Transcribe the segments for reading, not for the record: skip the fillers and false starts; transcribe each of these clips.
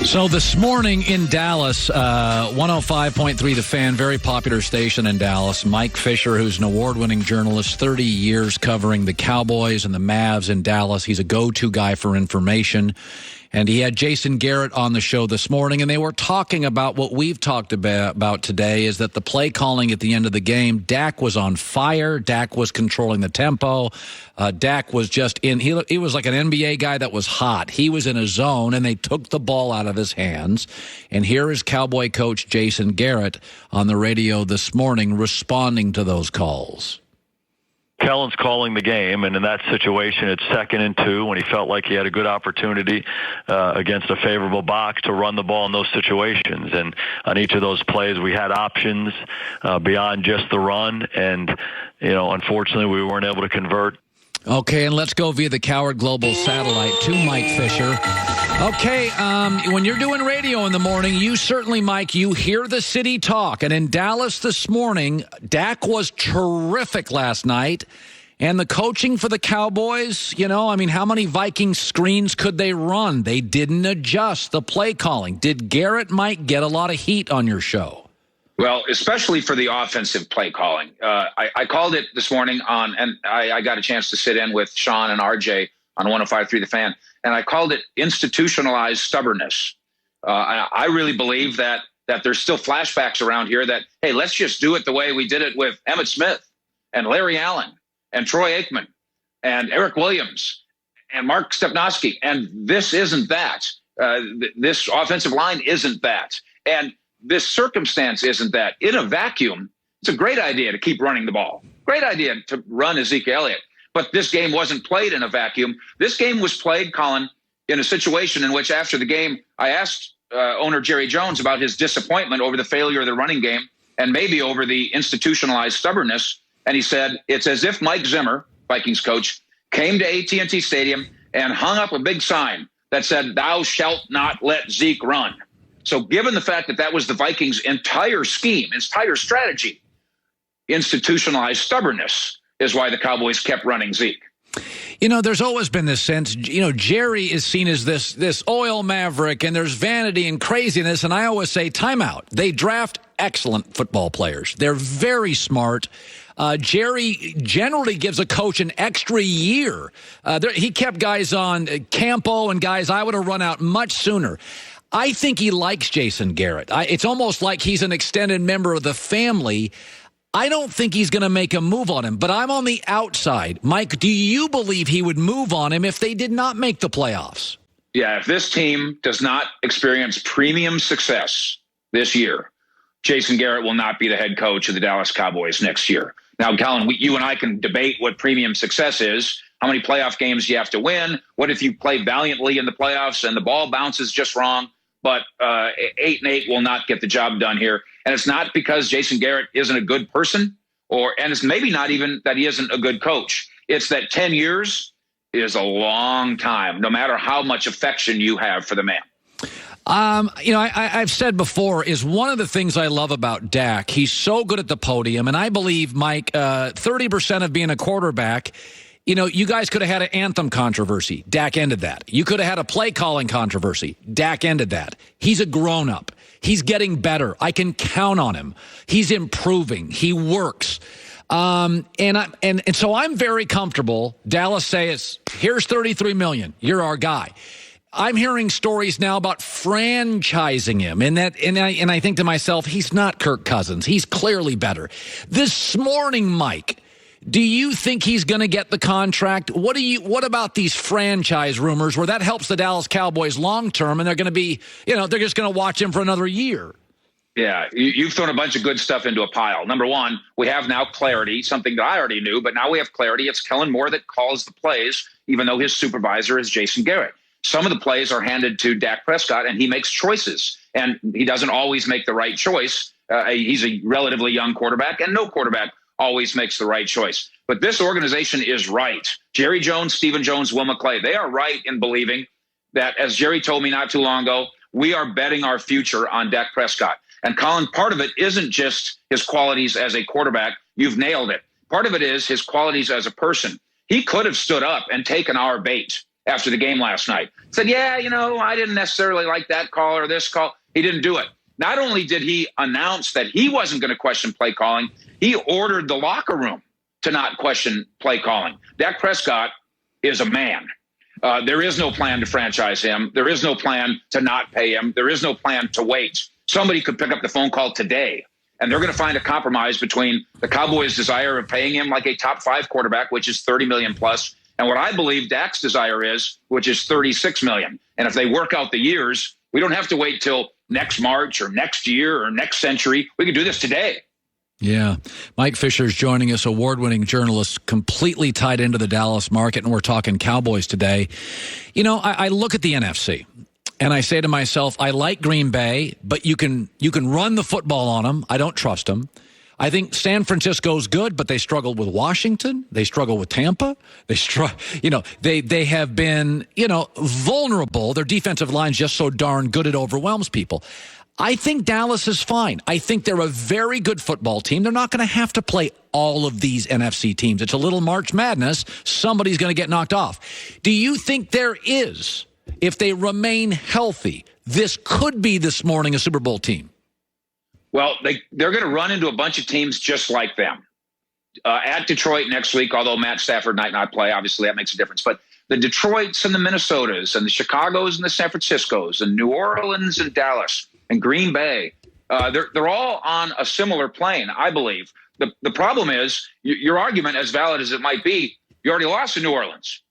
So this morning in Dallas, 105.3 The Fan, very popular station in Dallas. Mike Fisher, who's an award-winning journalist, 30 years covering the Cowboys and the Mavs in Dallas. He's a go-to guy for information. And he had Jason Garrett on the show this morning, and they were talking about what we've talked about today, is that the play calling at the end of the game, Dak was on fire. Dak was controlling the tempo. Dak was just in. He was like an NBA guy that was hot. He was in a zone, and they took the ball out of his hands. And here is Cowboy coach Jason Garrett on the radio this morning responding to those calls. Kellen's calling the game, and in that situation, it's 2nd and 2 when he felt like he had a good opportunity against a favorable box to run the ball in those situations. And on each of those plays, we had options beyond just the run, and unfortunately, we weren't able to convert. Okay, and let's go via the Cowherd Global Satellite to Mike Fisher. Okay, when you're doing radio in the morning, you certainly, Mike, you hear the city talk. And in Dallas this morning, Dak was terrific last night. And the coaching for the Cowboys, how many Viking screens could they run? They didn't adjust the play calling. Did Garrett, Mike, get a lot of heat on your show? Well, especially for the offensive play calling. I called it this morning and I got a chance to sit in with Sean and RJ on 105.3 The Fan, and I called it institutionalized stubbornness. I really believe that there's still flashbacks around here that, hey, let's just do it the way we did it with Emmitt Smith and Larry Allen and Troy Aikman and Eric Williams and Mark Stepnoski, and this isn't that. This offensive line isn't that. And this circumstance isn't that. In a vacuum, it's a great idea to keep running the ball. Great idea to run Ezekiel Elliott. But this game wasn't played in a vacuum. This game was played, Colin, in a situation in which after the game, I asked owner Jerry Jones about his disappointment over the failure of the running game and maybe over the institutionalized stubbornness. And he said, it's as if Mike Zimmer, Vikings coach, came to AT&T Stadium and hung up a big sign that said, "Thou shalt not let Zeke run." So given the fact that was the Vikings' entire scheme, entire strategy, institutionalized stubbornness is why the Cowboys kept running Zeke. There's always been this sense, Jerry is seen as this oil maverick, and there's vanity and craziness, and I always say timeout. They draft excellent football players. They're very smart. Jerry generally gives a coach an extra year. He kept guys on Campo and guys I would have run out much sooner. I think he likes Jason Garrett. It's almost like he's an extended member of the family. I don't think he's going to make a move on him, but I'm on the outside. Mike, do you believe he would move on him if they did not make the playoffs? Yeah, if this team does not experience premium success this year, Jason Garrett will not be the head coach of the Dallas Cowboys next year. Now, Colin, you and I can debate what premium success is. How many playoff games do you have to win? What if you play valiantly in the playoffs and the ball bounces just wrong? But 8-8 will not get the job done here. And it's not because Jason Garrett isn't a good person, and it's maybe not even that he isn't a good coach. It's that 10 years is a long time, no matter how much affection you have for the man. I've said before, is one of the things I love about Dak. He's so good at the podium, and I believe, Mike, 30% of being a quarterback, you guys could have had an anthem controversy. Dak ended that. You could have had a play calling controversy. Dak ended that. He's a grown-up. He's getting better. I can count on him. He's improving. He works. And so I'm very comfortable. Dallas says, here's $33 million. You're our guy. I'm hearing stories now about franchising him, and I think to myself, he's not Kirk Cousins. He's clearly better. This morning, Mike, do you think he's going to get the contract? What about these franchise rumors where that helps the Dallas Cowboys long term, and they're going to be, they're just going to watch him for another year? Yeah, you've thrown a bunch of good stuff into a pile. Number one, we have now clarity, something that I already knew, but now we have clarity. It's Kellen Moore that calls the plays, even though his supervisor is Jason Garrett. Some of the plays are handed to Dak Prescott, and he makes choices, and he doesn't always make the right choice. He's a relatively young quarterback, and no quarterback always makes the right choice. But this organization is right. Jerry Jones, Stephen Jones, Will McClay, they are right in believing that, as Jerry told me not too long ago, we are betting our future on Dak Prescott. And Colin, part of it isn't just his qualities as a quarterback. You've nailed it. Part of it is his qualities as a person. He could have stood up and taken our bait after the game last night. Said, yeah, I didn't necessarily like that call or this call. He didn't do it. Not only did he announce that he wasn't going to question play calling, he ordered the locker room to not question play calling. Dak Prescott is a man. There is no plan to franchise him. There is no plan to not pay him. There is no plan to wait. Somebody could pick up the phone call today, and they're going to find a compromise between the Cowboys' desire of paying him like a top 5 quarterback, which is $30 million plus, and what I believe Dak's desire is, which is $36 million. And if they work out the years, we don't have to wait till next March or next year or next century. We can do this today. Yeah. Mike Fisher's joining us, award-winning journalist, completely tied into the Dallas market, and we're talking Cowboys today. I look at the NFC, and I say to myself, I like Green Bay, but you can run the football on them. I don't trust them. I think San Francisco's good, but they struggled with Washington. They struggle with Tampa. They have been, vulnerable. Their defensive line's just so darn good it overwhelms people. I think Dallas is fine. I think they're a very good football team. They're not going to have to play all of these NFC teams. It's a little March Madness. Somebody's going to get knocked off. Do you think there is, if they remain healthy, this could be this morning a Super Bowl team? Well, they're going to run into a bunch of teams just like them. At Detroit next week, although Matt Stafford might not play, obviously that makes a difference. But the Detroits and the Minnesotas and the Chicagos and the San Franciscos and New Orleans and Dallas and Green Bay, they're all on a similar plane, I believe. The problem is, your argument, as valid as it might be, you already lost to New Orleans.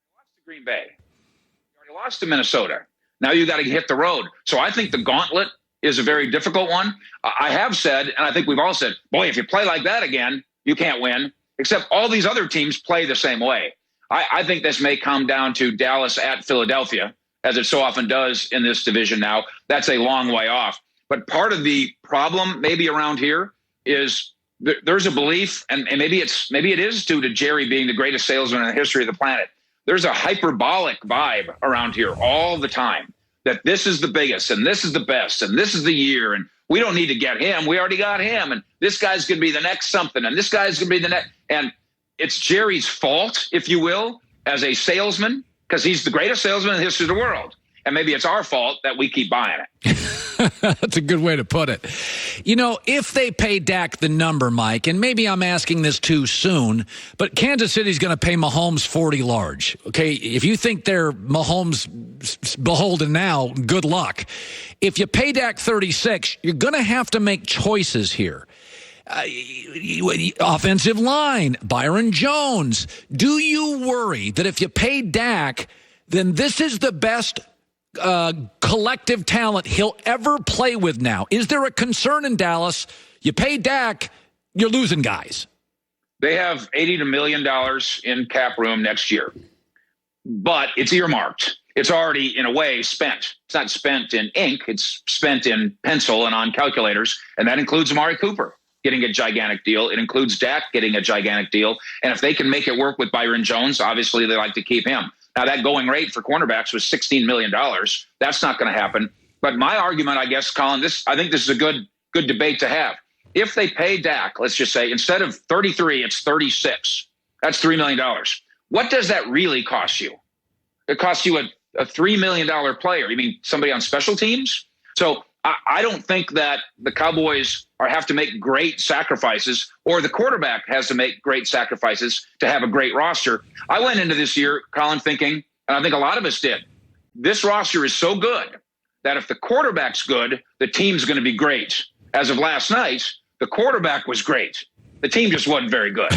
You lost to Green Bay. You already lost to Minnesota. Now you got to hit the road. So I think the gauntlet is a very difficult one. I have said, and I think we've all said, boy, if you play like that again, you can't win, except all these other teams play the same way. I think this may come down to Dallas at Philadelphia, as it so often does in this division now. That's a long way off. But part of the problem maybe around here is there's a belief, and maybe it is due to Jerry being the greatest salesman in the history of the planet. There's a hyperbolic vibe around here all the time that this is the biggest, and this is the best, and this is the year, and we don't need to get him. We already got him, and this guy's going to be the next something, and this guy's going to be the next. And it's Jerry's fault, if you will, as a salesman, because he's the greatest salesman in the history of the world. And maybe it's our fault that we keep buying it. That's a good way to put it. If they pay Dak the number, Mike, and maybe I'm asking this too soon, but Kansas City's going to pay Mahomes 40 large. Okay, if you think they're Mahomes beholden now, good luck. If you pay Dak 36, you're going to have to make choices here. Offensive line, Byron Jones. Do you worry that if you pay Dak, then this is the best collective talent he'll ever play with now? Is there a concern in Dallas? You pay Dak, you're losing guys. They have $80 million in cap room next year, but it's earmarked. It's already, in a way, spent. It's not spent in ink. It's spent in pencil and on calculators, and that includes Amari Cooper getting a gigantic deal. It includes Dak getting a gigantic deal. And if they can make it work with Byron Jones, obviously they like to keep him. Now, that going rate for cornerbacks was $16 million. That's not going to happen. But my argument, I guess, Colin, I think this is a good debate to have. If they pay Dak, let's just say, instead of 33, it's 36. That's $3 million. What does that really cost you? It costs you a $3 million player. You mean somebody on special teams? So I don't think that the Cowboys have to make great sacrifices, or the quarterback has to make great sacrifices to have a great roster. I went into this year, Colin, thinking, and I think a lot of us did, this roster is so good that if the quarterback's good, the team's going to be great. As of last night, the quarterback was great. The team just wasn't very good.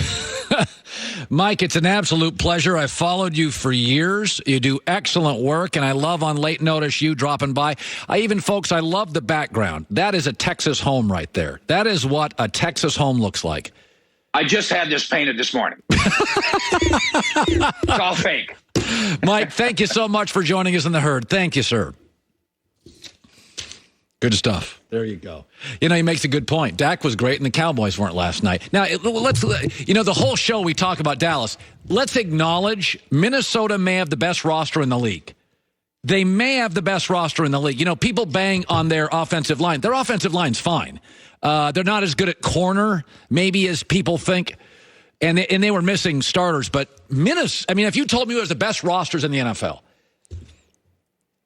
Mike, it's an absolute pleasure. I've followed you for years. You do excellent work, and I love on late notice you dropping by. I love the background. That is a Texas home right there. That is what a Texas home looks like. I just had this painted this morning. It's all fake. Mike, thank you so much for joining us in the herd. Thank you, sir. Good stuff. There you go. He makes a good point. Dak was great, and the Cowboys weren't last night. Now, the whole show we talk about Dallas. Let's acknowledge Minnesota may have the best roster in the league. They may have the best roster in the league. People bang on their offensive line. Their offensive line's fine. They're not as good at corner, maybe, as people think. And they were missing starters. But Minnesota, I mean, if you told me it was the best rosters in the NFL,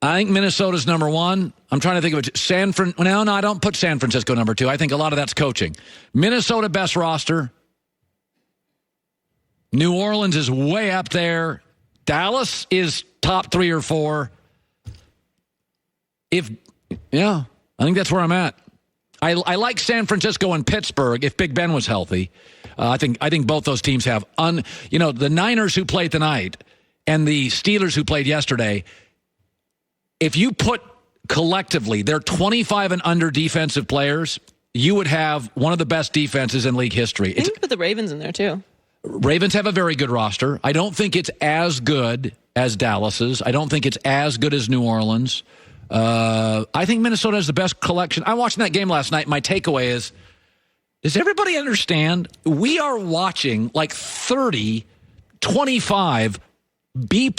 I think Minnesota's number one. I'm trying to think of it. No, I don't put San Francisco number two. I think a lot of that's coaching. Minnesota, best roster. New Orleans is way up there. Dallas is top 3 or 4. I think that's where I'm at. I like San Francisco and Pittsburgh if Big Ben was healthy. I think both those teams have the Niners who played tonight and the Steelers who played yesterday. If you put collectively their 25 and under defensive players, you would have one of the best defenses in league history. You can put the Ravens in there too. Ravens have a very good roster. I don't think it's as good as Dallas's. I don't think it's as good as New Orleans. I think Minnesota has the best collection. I'm watching that game last night. My takeaway is, does everybody understand? We are watching like 30, 25 B+,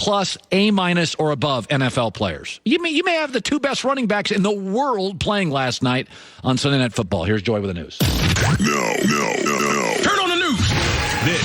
A- or above NFL players. You may have the 2 best running backs in the world playing last night on Sunday Night Football. Here's Joy with the news. No.